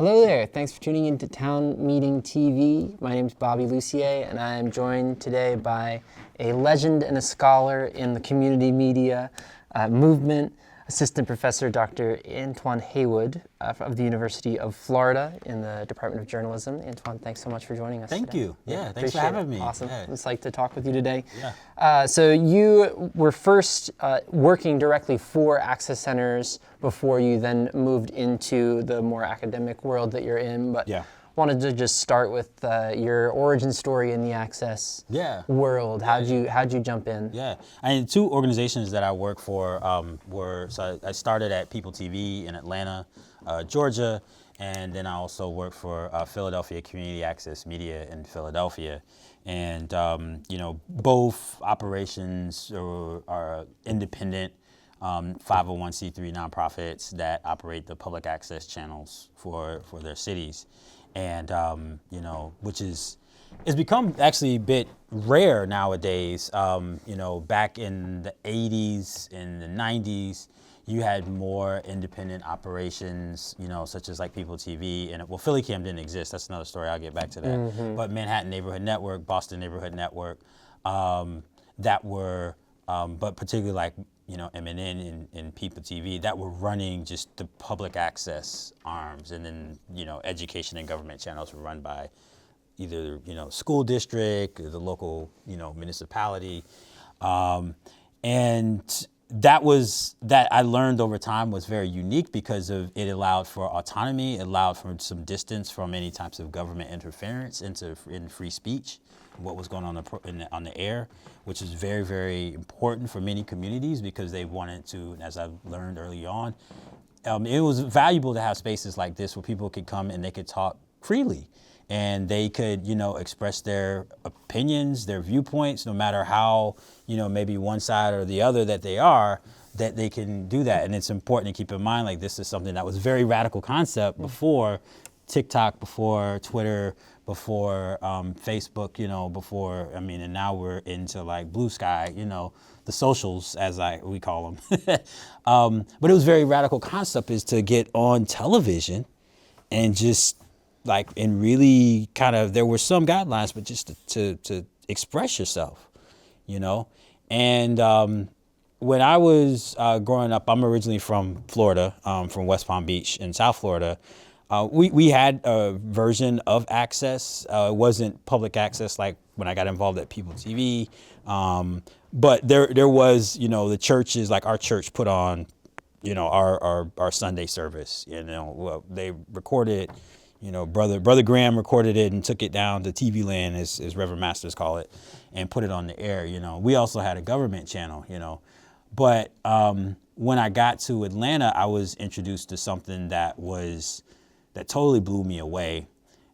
Hello there, thanks for tuning in to Town Meeting TV. My name is Bobby Lussier, and I am joined today by a legend and a scholar in the community media movement, Assistant Professor Dr. Antoine Haywood of the University of Florida in the Department of Journalism. Antoine, thanks so much for joining us Thank today. you. Yeah, thanks for having me. Awesome. Yeah. It's like to talk with you today. Yeah. So you were first working directly for Access Centers before you then moved into the more academic world that you're in. But Yeah. wanted to just start with your origin story in the Access world. How'd you jump in? Yeah, I mean, two organizations that I work for I started at People TV in Atlanta, Georgia, and then I also work for Philadelphia Community Access Media in Philadelphia. And, both operations are independent 501c3 nonprofits that operate the public access channels for their cities. And, it's become actually a bit rare nowadays. Back in the 80s and the 90s, you had more independent operations, such as like People TV. And Philly Cam didn't exist. That's another story. I'll get back to that. Mm-hmm. But Manhattan Neighborhood Network, Boston Neighborhood Network, that were, but particularly like, MNN and People TV, that were running just the public access arms. And then, education and government channels were run by either, school district or the local, municipality. And that I learned over time was very unique because it allowed for autonomy, it allowed for some distance from any types of government interference in free speech, what was going on on the air, which is very, very important for many communities because they wanted to, as I learned early on, it was valuable to have spaces like this where people could come and they could talk freely. And they could, express their opinions, their viewpoints, no matter how, maybe one side or the other that they are, that they can do that. And it's important to keep in mind, like, this is something that was a very radical concept before TikTok, before Twitter, before Facebook, and now we're into like blue sky, the socials, as we call them. But it was a very radical concept is to get on television and just and really kind of, there were some guidelines, but just to express yourself, And when I was growing up, I'm originally from Florida, from West Palm Beach in South Florida. We had a version of access. It wasn't public access like when I got involved at People TV. But there was, the churches, like our church put on, our Sunday service, they recorded. Brother Graham recorded it and took it down to TV Land, as Reverend Masters call it, and put it on the air. We also had a government channel, But when I got to Atlanta, I was introduced to something that totally blew me away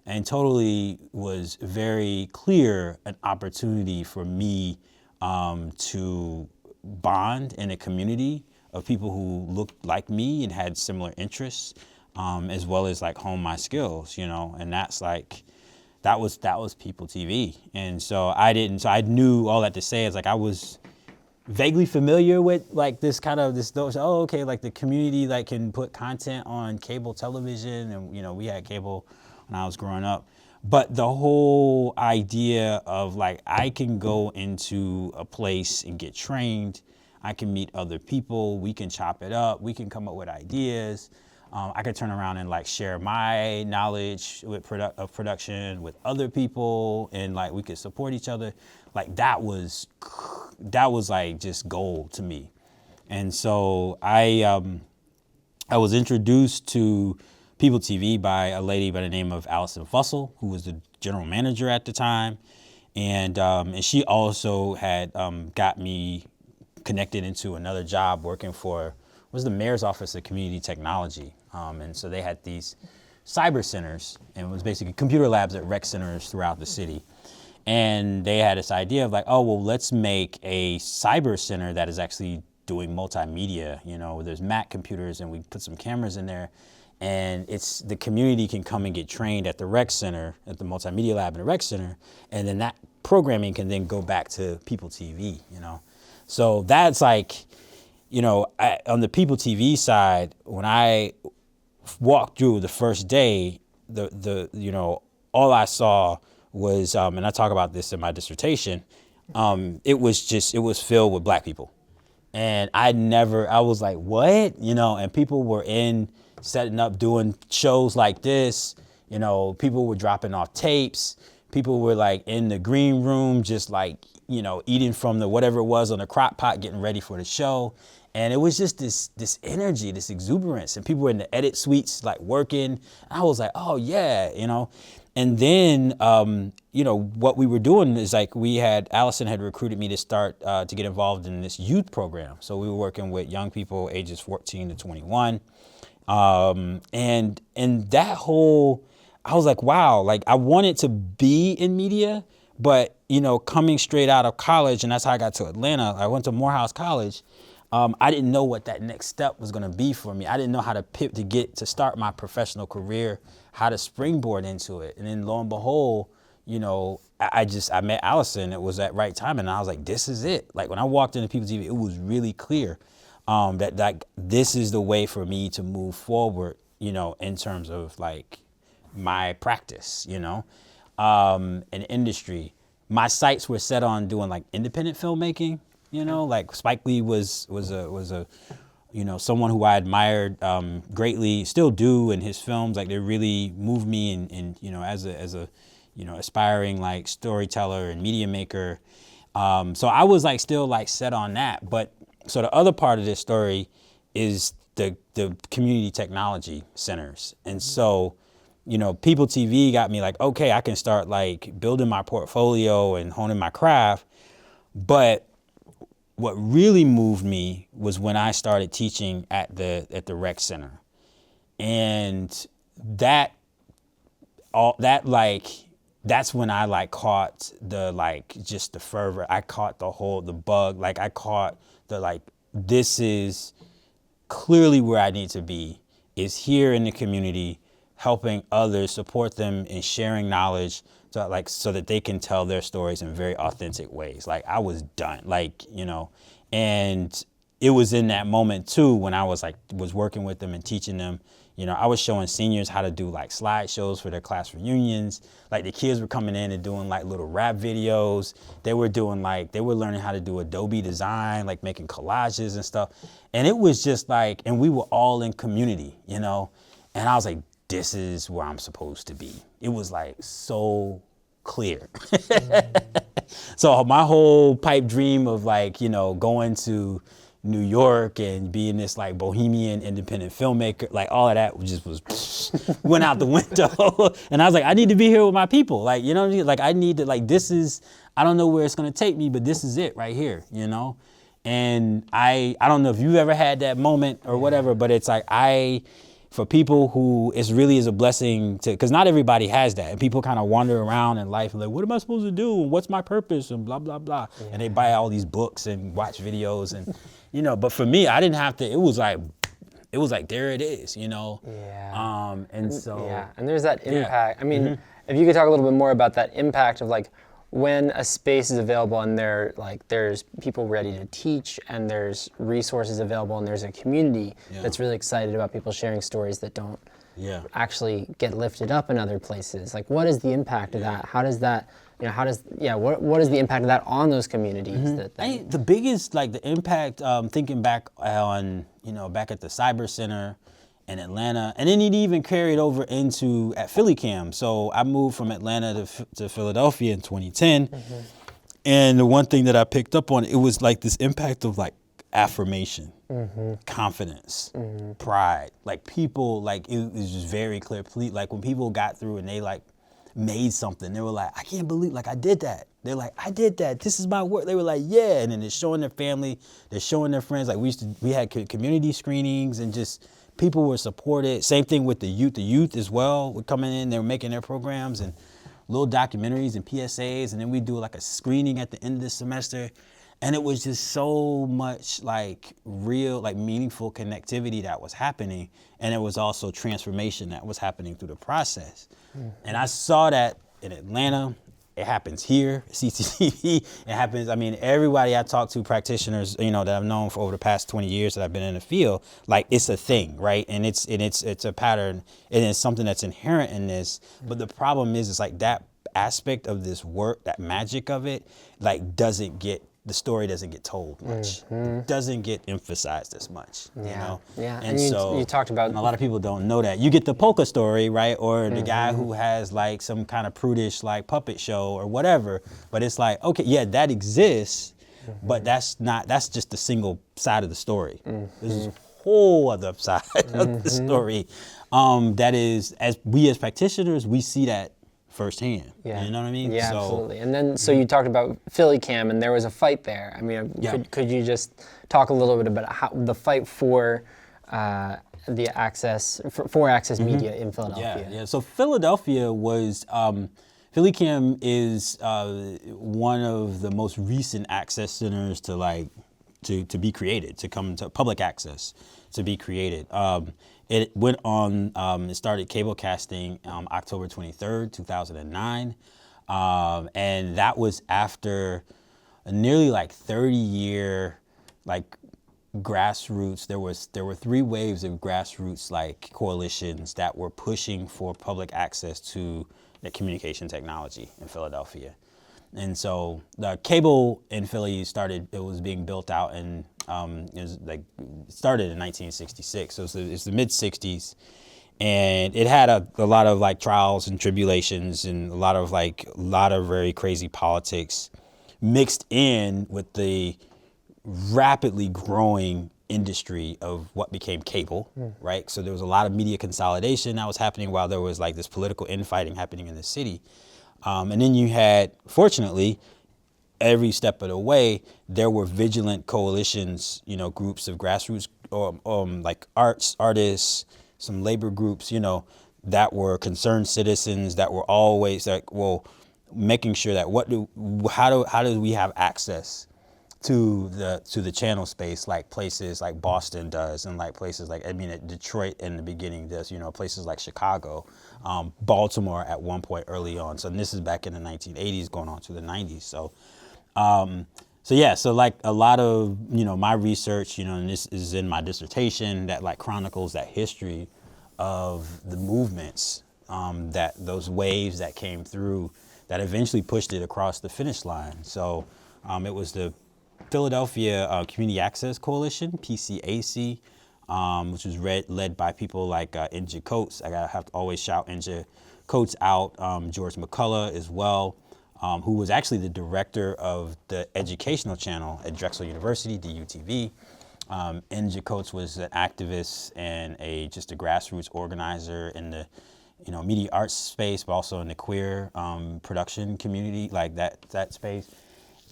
and totally was very clear an opportunity for me to bond in a community of people who looked like me and had similar interests. As well as hone my skills, and that was People TV. And so I knew all that to say is I was vaguely familiar with this the community can put content on cable television, and we had cable when I was growing up. But the whole idea of I can go into a place and get trained, I can meet other people, we can chop it up, we can come up with ideas. I could turn around and share my knowledge of production with other people, and we could support each other. That was just gold to me. And so I was introduced to People TV by a lady by the name of Allison Fussell, who was the general manager at the time, and she also had got me connected into another job working for was the mayor's office of community technology. And so they had these cyber centers, and it was basically computer labs at rec centers throughout the city. And they had this idea of let's make a cyber center that is actually doing multimedia, there's Mac computers and we put some cameras in there, and the community can come and get trained at the rec center, at the multimedia lab in the rec center. And then that programming can then go back to People TV, So that's on the People TV side, when I walked through the first day, all I saw was, and I talk about this in my dissertation, it was filled with Black people. And I was like, what? And people were setting up, doing shows like this. People were dropping off tapes. People were like in the green room, just like, eating from the whatever it was on the crock pot, getting ready for the show. And it was just this energy, this exuberance. And people were in the edit suites, like working. I was like, oh yeah, And then, what we were doing is like Allison had recruited me to start to get involved in this youth program. So we were working with young people ages 14 to 21. And that whole, I was like, wow, like I wanted to be in media, but, coming straight out of college, and that's how I got to Atlanta. I went to Morehouse College. I didn't know what that next step was going to be for me. I didn't know how to pivot to start my professional career, how to springboard into it. And then lo and behold, I met Allison. It was at right time. And I was like, this is it. Like when I walked into People TV, it was really clear that like this is the way for me to move forward, in terms of like my practice, and industry. My sights were set on doing like independent filmmaking. Like Spike Lee was a someone who I admired greatly, still do in his films. Like they really moved me in as a aspiring like storyteller and media maker. So I was like still like set on that. But so the other part of this story is the community technology centers. And so, People TV got me like, okay, I can start like building my portfolio and honing my craft. But what really moved me was when I started teaching at the rec center. And that's when I like caught the like just the fervor. I caught the bug. Like I caught the like, this is clearly where I need to be, is here in the community, helping others, support them in sharing knowledge so that they can tell their stories in very authentic ways. Like I was done, and it was in that moment too, when I was working with them and teaching them, I was showing seniors how to do like slideshows for their class reunions. Like the kids were coming in and doing like little rap videos. They were learning how to do Adobe design, like making collages and stuff. And it was just like, and we were all in community, and I was like, this is where I'm supposed to be. It was like so clear. So my whole pipe dream of like, going to New York and being this like bohemian independent filmmaker, like all of that went out the window. And I was like, I need to be here with my people. Like, what I mean? Like I need to, like, I don't know where it's going to take me, but this is it right here, And I don't know if you've ever had that moment or whatever, but it's like, for people who it really is a blessing because not everybody has that. And people kind of wander around in life and like, what am I supposed to do? And what's my purpose? And blah, blah, blah. Yeah. And they buy all these books and watch videos and, but for me, I didn't have to, it was like, there it is, Yeah. And so. Yeah. And there's that impact. I mean, if you could talk a little bit more about that impact of like, when a space is available and there's people ready to teach and there's resources available and there's a community that's really excited about people sharing stories that don't actually get lifted up in other places. Like, what is the impact of that? How does that, what is the impact of that on those communities? The biggest, like the impact, thinking back on, back at the Cyber Center in Atlanta, and then it even carried over at Philly Cam. So I moved from Atlanta to Philadelphia in 2010. And the one thing that I picked up on, it was like this impact of like affirmation, confidence, pride. Like people, like it was just very clear. Like when people got through and they like made something, they were like, I can't believe, like I did that. They're like, I did that. This is my work. They were like, yeah. And then they're showing their family, they're showing their friends. Like we had community screenings and just people were supported. Same thing with the youth. The youth as well were coming in. They were making their programs and little documentaries and PSAs. And then we do like a screening at the end of the semester. And it was just so much like real, like meaningful connectivity that was happening. And it was also transformation that was happening through the process. And I saw that in Atlanta. it happens here, CCTV, it happens, I mean, everybody I talk to, practitioners, you know, that I've known for over the past 20 years that I've been in the field, like it's a thing, right? And it's a pattern, and it's something that's inherent in this. But the problem is, it's like that aspect of this work, that magic of it, like the story doesn't get told much, doesn't get emphasized as much, you know? Yeah, And you, so you talked about... and a lot of people don't know that. You get the polka story, right? Or the guy who has like some kind of prudish like puppet show or whatever, but it's like, okay, yeah, that exists, but that's just the single side of the story. There's a whole other side of the story that is, as practitioners, we see that firsthand. Yeah. You know what I mean? Yeah, So, absolutely. And then, so you talked about Philly Cam, and there was a fight there. I mean, could you just talk a little bit about how the fight for the access, for access media in Philadelphia? Yeah. So Philadelphia was, Philly Cam is one of the most recent access centers to be created, to come to public access, to be created. It went on, it started cable casting October 23rd, 2009. And that was after a nearly like 30-year like grassroots. There were 3 waves of grassroots like coalitions that were pushing for public access to the communication technology in Philadelphia. And so the cable in Philly it was being built out in, it started in 1966. So it's the mid 60s. And it had a lot of like trials and tribulations and a lot of very crazy politics mixed in with the rapidly growing industry of what became cable, right? So there was a lot of media consolidation that was happening while there was like this political infighting happening in the city. And then you had, fortunately, every step of the way, there were vigilant coalitions, you know, groups of grassroots, like artists, some labor groups, you know, that were concerned citizens that were always like, well, making sure that how do we have access to the channel space, like places like Boston does, and like places like, I mean, Detroit in the beginning does, you know, places like Chicago, Baltimore at one point early on. So this is back in the 1980s going on to the 90s. So like a lot of, you know, my research, you know, and this is in my dissertation that like chronicles that history of the movements, that those waves that came through that eventually pushed it across the finish line. So it was the Philadelphia Community Access Coalition, PCAC, which was led by people like Inja Coates. I gotta have to always shout Inja Coates out, George McCullough as well, who was actually the director of the educational channel at Drexel University, DUTV. Inja Coates was an activist and just a grassroots organizer in the, you know, media arts space, but also in the queer production community, like that space.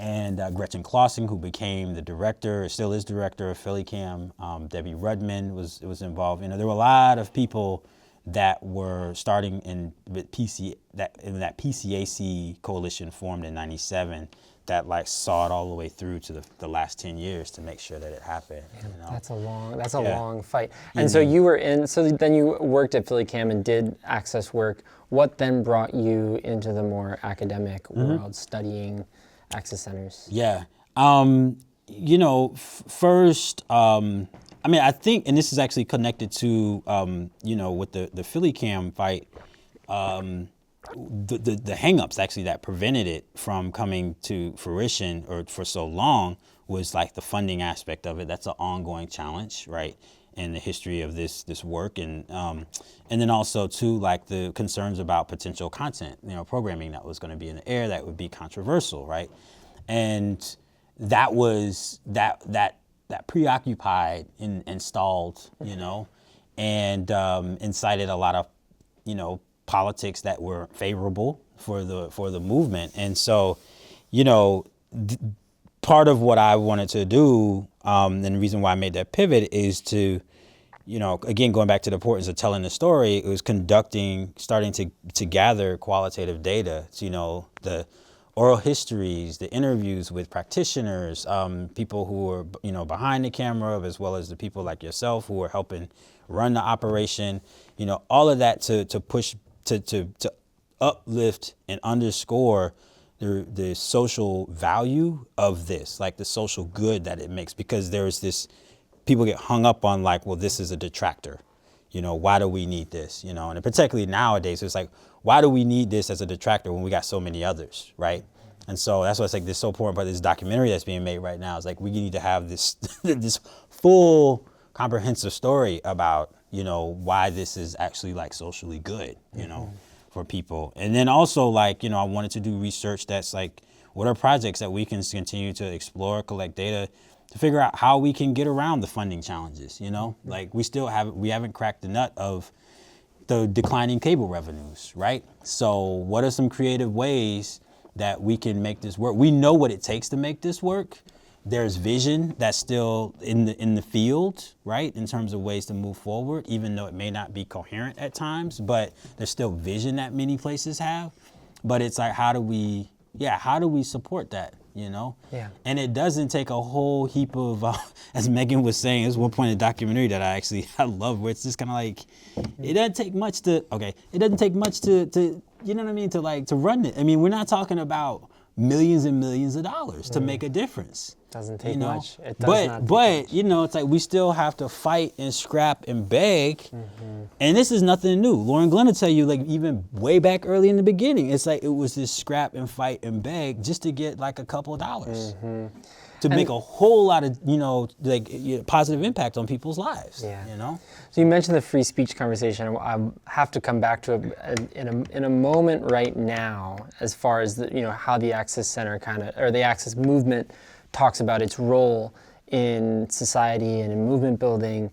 And Gretchen Clausen, who became the director, still is director of Philly Cam. Debbie Rudman was involved. You know, there were a lot of people that were starting in that PCAC coalition formed in '97 that like saw it all the way through to the last 10 years to make sure that it happened. You know? That's a long fight. And so then you worked at Philly Cam and did access work. What then brought you into the more academic world, studying access centers? Yeah. You know, first, I mean, I think, and this is actually connected to, you know, with the Philly Cam fight, the hangups actually that prevented it from coming to fruition or for so long was like the funding aspect of it. That's an ongoing challenge, right, in the history of this work, and then also too like the concerns about potential content, you know, programming that was going to be in the air that would be controversial, right, and that was that preoccupied and stalled, you know, and incited a lot of, you know, politics that were favorable for the movement. And so, you know, part of what I wanted to do, and the reason why I made that pivot is to, you know, again, going back to the importance of telling the story, it was starting to gather qualitative data, you know, the oral histories, the interviews with practitioners, people who are, you know, behind the camera, as well as the people like yourself who are helping run the operation, you know, all of that to push, to uplift and underscore the social value of this, like the social good that it makes, because there's this, people get hung up on like, well, this is a detractor. You know, why do we need this? You know, and particularly nowadays, it's like, why do we need this as a detractor when we got so many others, right? And so that's why it's like this so important about this documentary that's being made right now. Is like we need to have this this full comprehensive story about, you know, why this is actually like socially good, you know, for people. And then also like, you know, I wanted to do research that's like, what are projects that we can continue to explore, collect data to figure out how we can get around the funding challenges, you know, like we haven't cracked the nut of the declining cable revenues, right? So what are some creative ways that we can make this work? We know what it takes to make this work. There's vision that's still in the field, right? In terms of ways to move forward, even though it may not be coherent at times, but there's still vision that many places have. But it's like, how do we support that, you know? Yeah. And it doesn't take a whole heap of, as Megan was saying, there's one point in the documentary that I love, where it's just kind of like, it doesn't take much to, you know what I mean, to run it. I mean, we're not talking about millions and millions of dollars to make a difference. Doesn't take much. It does but not take but much. you know, it's like we still have to fight and scrap and beg. And this is nothing new. Lauren Glenn will tell you, like, even way back early in the beginning, it's like it was this scrap and fight and beg just to get like a couple of dollars to make a whole lot of, you know, like positive impact on people's lives. Yeah. You know. So you mentioned the free speech conversation. I have to come back to it in a moment right now, as far as the, you know, how the Access Center or the Access movement talks about its role in society and in movement building.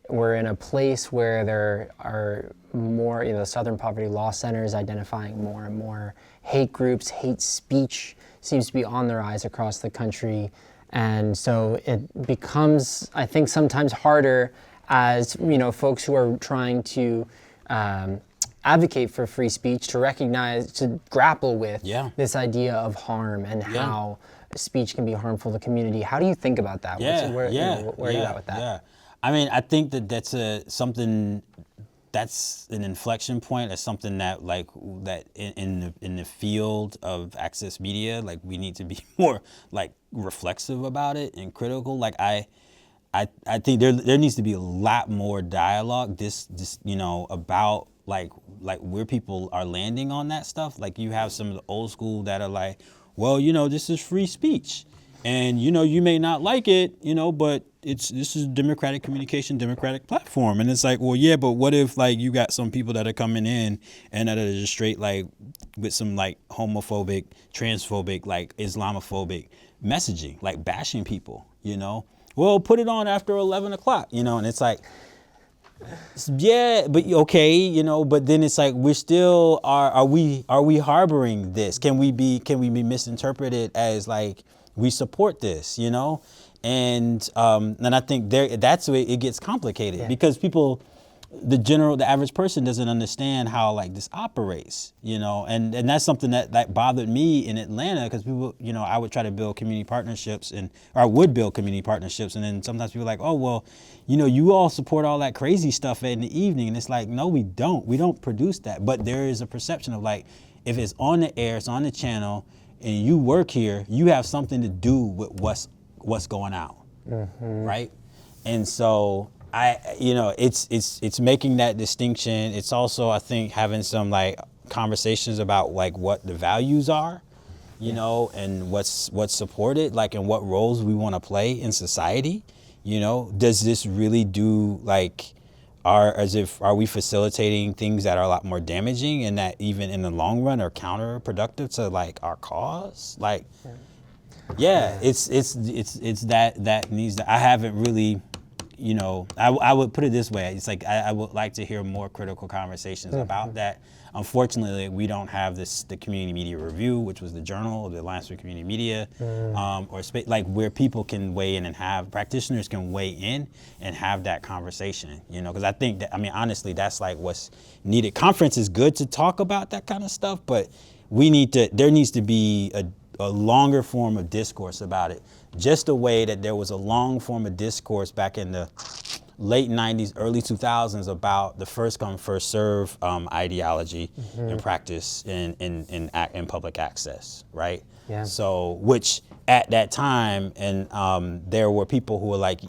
We're in a place where there are more, you know, Southern Poverty Law Center is identifying more and more hate groups. Hate speech seems to be on the rise across the country. And so it becomes, I think, sometimes harder as, you know, folks who are trying to advocate for free speech to recognize, to grapple with this idea of harm and how speech can be harmful to the community. How do you think about that? Where are you at with that? Yeah. I mean, I think that that's something that's an inflection point. That's something that in the field of access media, like we need to be more like reflexive about it and critical. Like I think there needs to be a lot more dialogue. This you know, about like where people are landing on that stuff. Like you have some of the old school that are like, well, you know, this is free speech, and you know, you may not like it, you know, but this is democratic communication, democratic platform. And it's like, well, yeah, but what if like you got some people that are coming in and that are just straight like with some like homophobic, transphobic, like Islamophobic messaging, like bashing people, you know? Well, put it on after 11 o'clock, you know? And it's like, yeah, but okay, you know, but then it's like we're still are we harboring this? Can we be misinterpreted as like we support this, you know? And I think that's where it gets complicated because people, the average person doesn't understand how like this operates, you know, and that's something that bothered me in Atlanta, because people, you know, I would try to build community partnerships and then sometimes people are like, oh, well, you know, you all support all that crazy stuff in the evening. And it's like, no, we don't produce that. But there is a perception of like, if it's on the air, it's on the channel and you work here, you have something to do with what's going out. Right. And so it's making that distinction. It's also, I think, having some like conversations about like what the values are, you know, and what's supported, like, and what roles we want to play in society. You know, does this really do like, are we facilitating things that are a lot more damaging and that even in the long run are counterproductive to like our cause? Like, it's that needs to, I haven't really, you know, I would put it this way. It's like, I would like to hear more critical conversations about that. Unfortunately, we don't have the Community Media Review, which was the journal of the Alliance for Community Media, like where people can weigh in and practitioners can weigh in and have that conversation, you know, because I think that, I mean, honestly, that's like what's needed. Conference is good to talk about that kind of stuff, but there needs to be a longer form of discourse about it, just the way that there was a long form of discourse back in the late 90s, early 2000s about the first come, first serve ideology and practice in public access, right? Yeah. So, which at that time, and there were people who were like,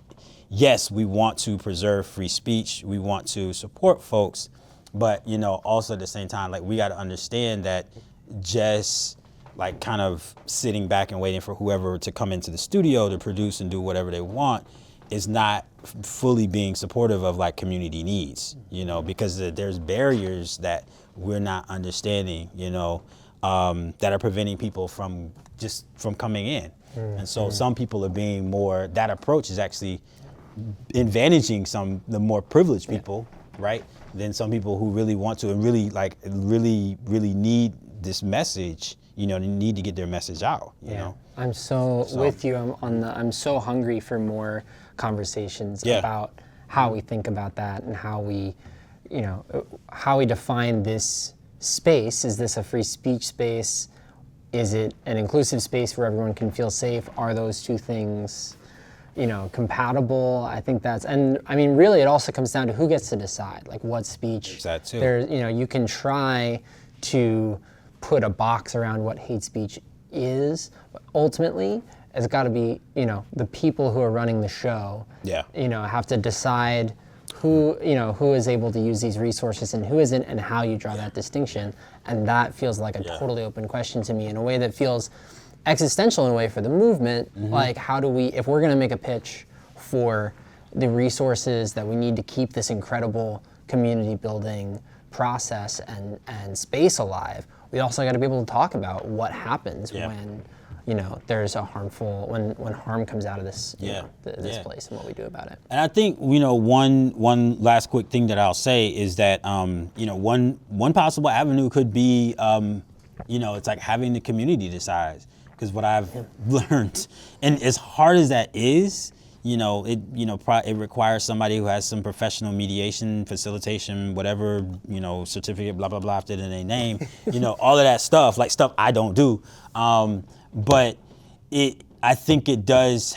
yes, we want to preserve free speech, we want to support folks, but, you know, also at the same time, like, we got to understand that just like kind of sitting back and waiting for whoever to come into the studio to produce and do whatever they want is not fully being supportive of like community needs, you know, because there's barriers that we're not understanding, you know, that are preventing people from coming in. And so some people are being more, that approach is actually advantaging the more privileged people, right? Than some people who really want to and really need this message, you know, need to get their message out, you know? I'm so with you. I'm so hungry for more conversations about how we think about that and how we, you know, how we define this space. Is this a free speech space? Is it an inclusive space where everyone can feel safe? Are those two things, you know, compatible? I think that's, and I mean, really, it also comes down to who gets to decide, like what speech. There's that too. There's, you know, you can try to put a box around what hate speech is, but ultimately, it's got to be, you know, the people who are running the show, you know, have to decide who, you know, who is able to use these resources and who isn't, and how you draw that distinction. And that feels like a totally open question to me in a way that feels existential in a way for the movement. Like, how do we, if we're going to make a pitch for the resources that we need to keep this incredible community building process and space alive, we also got to be able to talk about what happens when, you know, there's a harmful, when harm comes out of this, you know, this place, and what we do about it. And I think, you know, one last quick thing that I'll say is that, you know, one possible avenue could be, you know, it's like having the community decide. Because what I've learned, and as hard as that is, you know, it requires somebody who has some professional mediation, facilitation, whatever, you know, certificate, blah, blah, blah, after their name, you know, all of that stuff, like stuff I don't do. But I think it does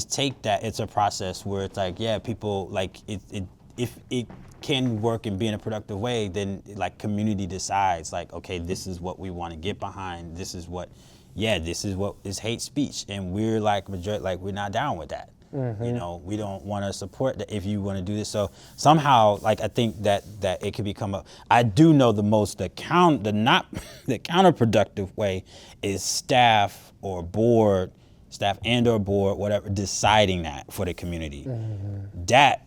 take that. It's a process where it's like, yeah, people like if it can work and be in a productive way, then like community decides like, okay, this is what we want to get behind. This is what is hate speech. And we're like, we're not down with that. You know, we don't want to support that if you want to do this. So somehow, like, I think that it could become I do know the counterproductive way is staff and or board, whatever, deciding that for the community. That,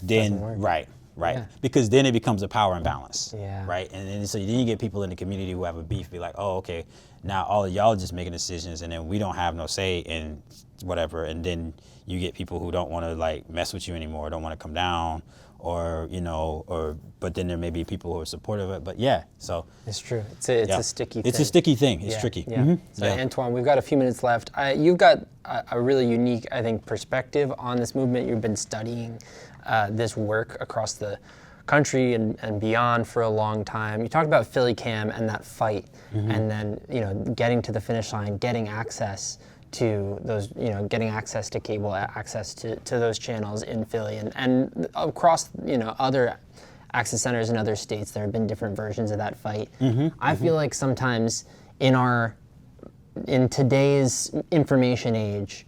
then, right. Yeah. Because then it becomes a power imbalance, right? And then so then you get people in the community who have a beef, be like, oh, okay, now all of y'all are just making decisions, and then we don't have no say in whatever. And then you get people who don't want to like mess with you anymore, don't want to come down, or you know, but then there may be people who are supportive of it. But so it's true. It's a sticky thing. It's a sticky thing. It's tricky. So Antoine, we've got a few minutes left. You've got a really unique, I think, perspective on this movement. You've been studying this work across the country and beyond for a long time. You talked about Philly Cam and that fight, and then, you know, getting to the finish line, getting access to those, you know, getting access to cable, access to those channels in Philly and across, you know, other access centers in other states. There have been different versions of that fight. I feel like sometimes in today's information age,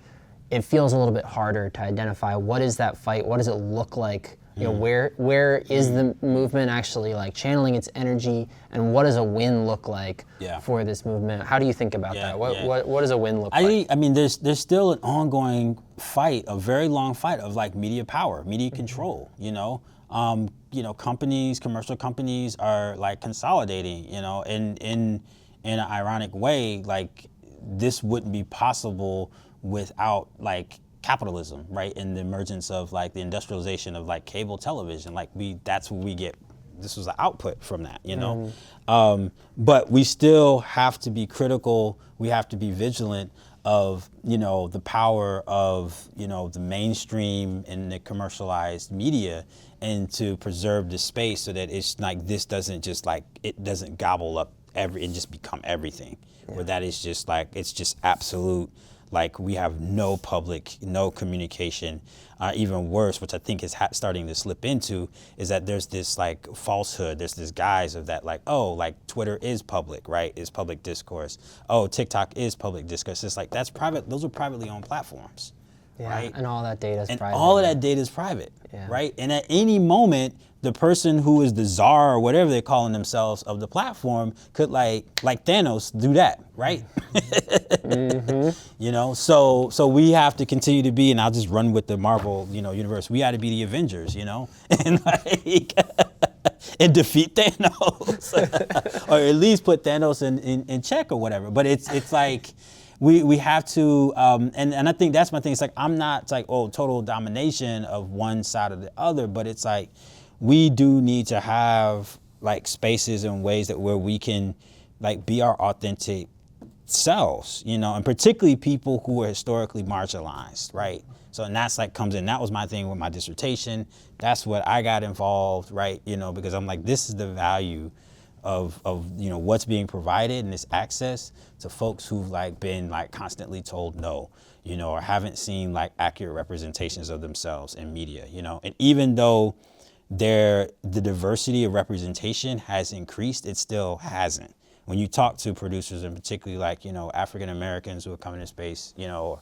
it feels a little bit harder to identify what is that fight, what does it look like, you know, where is the movement actually like channeling its energy, and what does a win look like for this movement? How do you think about that? What does a win look like? I mean, there's still an ongoing fight, a very long fight of like media power, media control, you know? Commercial companies are like consolidating, you know, in an ironic way, like this wouldn't be possible without like capitalism, right? And the emergence of like the industrialization of like cable television, like that's what we get. This was the output from that, you know? But we still have to be critical. We have to be vigilant of, you know, the power of, you know, the mainstream and the commercialized media, and to preserve the space so that it's like, this doesn't just like, it doesn't gobble up and just become everything, where that is just like, it's just absolute like we have no communication. Even worse, which I think is starting to slip into, is that there's this like falsehood, there's this guise of that like, oh, like Twitter is public, right? Is public discourse. Oh, TikTok is public discourse. It's like, that's private. Those are privately owned platforms. Yeah, right? and all that data is And private. all of that data is private, Yeah. right? And at any moment, the person who is the czar or whatever they're calling themselves of the platform could like Thanos do that, right? You know, so we have to continue to be, and I'll just run with the Marvel, universe. We got to be the Avengers, and like and defeat Thanos, or at least put Thanos in check or whatever. But it's like. We have to, and I think that's my thing. It's like, I'm not like, oh, total domination of one side or the other, but it's like, we do need to have like spaces and ways where we can like be our authentic selves, and particularly people who are historically marginalized, right? So, and that's like comes in, that was my thing with my dissertation. That's what I got involved, right? Because I'm like, this is the value of what's being provided and this access to folks who've like been like constantly told no, or haven't seen like accurate representations of themselves in media, and even though the diversity of representation has increased, it still hasn't. When you talk to producers, and particularly like, African Americans who are coming in space, or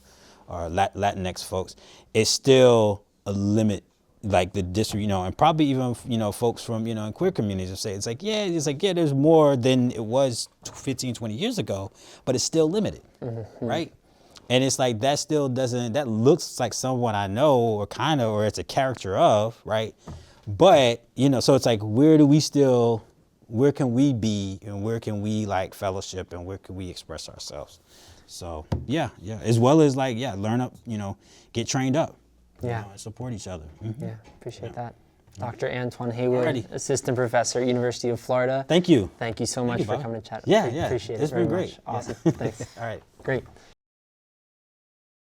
Latinx folks, it's still a limit. Like the district, and probably even, folks from, in queer communities will say, it's like, yeah, there's more than it was 15, 20 years ago, but it's still limited, right? And it's like, that still doesn't, that looks like someone I know or it's a character of, right? But, so it's like, where can we be and where can we like fellowship and where can we express ourselves? So yeah, as well as like, learn up, get trained up. Yeah. And support each other. Yeah, appreciate that. Dr. Antoine Haywood, Alrighty. Assistant Professor, University of Florida. Thank you. Thank you so much for Bob. coming to chat. Yeah, Appreciate it it's very been great. much. Awesome. Thanks. All right. Great.